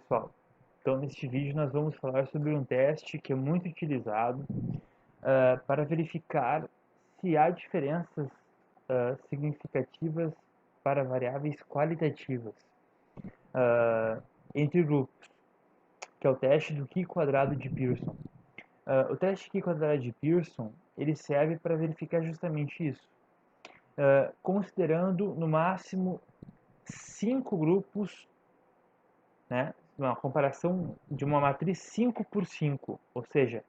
pessoal. Então, neste vídeo nós vamos falar sobre um teste que é muito utilizado para verificar se há diferenças significativas para variáveis qualitativas entre grupos, que é o teste do Q² de Pearson. O teste Q² de Pearson ele serve para verificar justamente isso, considerando no máximo 5 grupos, né, uma comparação de uma matriz 5 por 5, ou seja,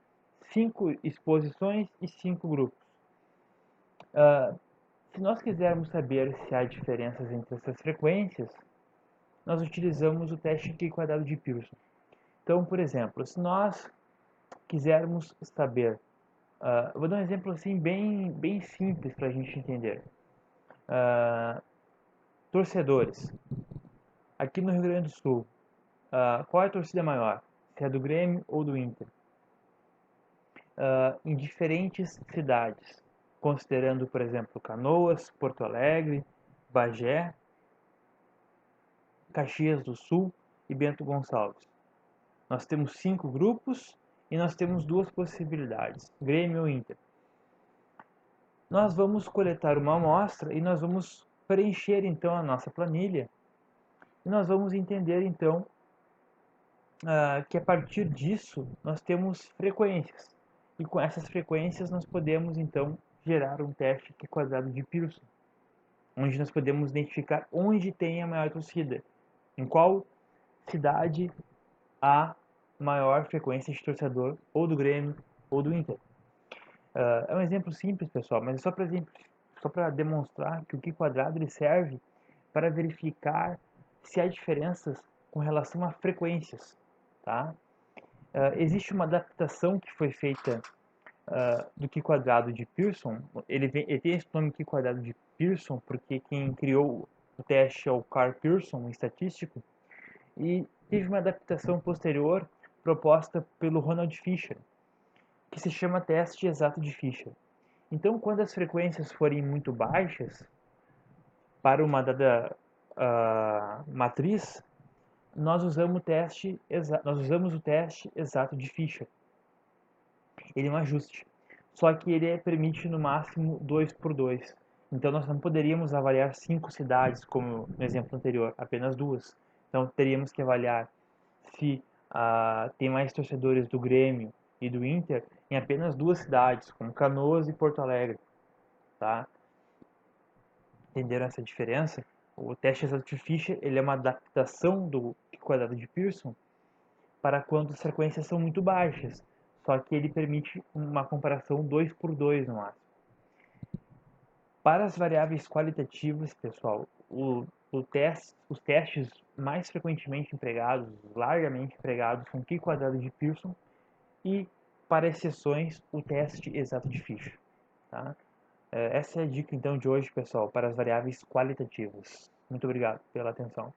5 exposições e 5 grupos. Se nós quisermos saber se há diferenças entre essas frequências, nós utilizamos o teste Q² de Pearson. Então, por exemplo, se nós quisermos saber, eu vou dar um exemplo assim bem simples para a gente entender. Torcedores. Aqui no Rio Grande do Sul, qual é a torcida maior? Se é do Grêmio ou do Inter? Em diferentes cidades, considerando, por exemplo, Canoas, Porto Alegre, Bagé, Caxias do Sul e Bento Gonçalves. Nós temos 5 grupos e nós temos duas possibilidades, Grêmio ou Inter. Nós vamos coletar uma amostra e nós vamos preencher então a nossa planilha e nós vamos entender então que a partir disso nós temos frequências e com essas frequências nós podemos então gerar um teste Q² de Pearson, onde nós podemos identificar onde tem a maior torcida, em qual cidade há maior frequência de torcedor ou do Grêmio ou do Inter. É um exemplo simples, pessoal, mas é só para demonstrar que o Q² ele serve para verificar se há diferenças com relação a frequências, tá? Existe uma adaptação que foi feita do Q² de Pearson. Ele tem esse nome Q² de Pearson porque quem criou o teste é o Carl Pearson, um estatístico, e teve uma adaptação posterior proposta pelo Ronald Fisher, que se chama teste exato de Fisher. Então, quando as frequências forem muito baixas para uma dada matriz, nós usamos o teste exato de Fisher. Ele é um ajuste, só que ele permite no máximo 2 por 2. Então nós não poderíamos avaliar 5 cidades, como no exemplo anterior, apenas 2. Então teríamos que avaliar se tem mais torcedores do Grêmio e do Inter em apenas 2 cidades, como Canoas e Porto Alegre. Tá? Entenderam essa diferença? O teste exato de Fisher ele é uma adaptação do Q² de Pearson para quando as frequências são muito baixas, só que ele permite uma comparação 2 por 2 no máximo. Para as variáveis qualitativas, pessoal, os testes mais frequentemente empregados, largamente empregados, são Q² de Pearson e, para exceções, o teste exato de Fisher. Tá? Essa é a dica então de hoje, pessoal, para as variáveis qualitativas. Muito obrigado pela atenção.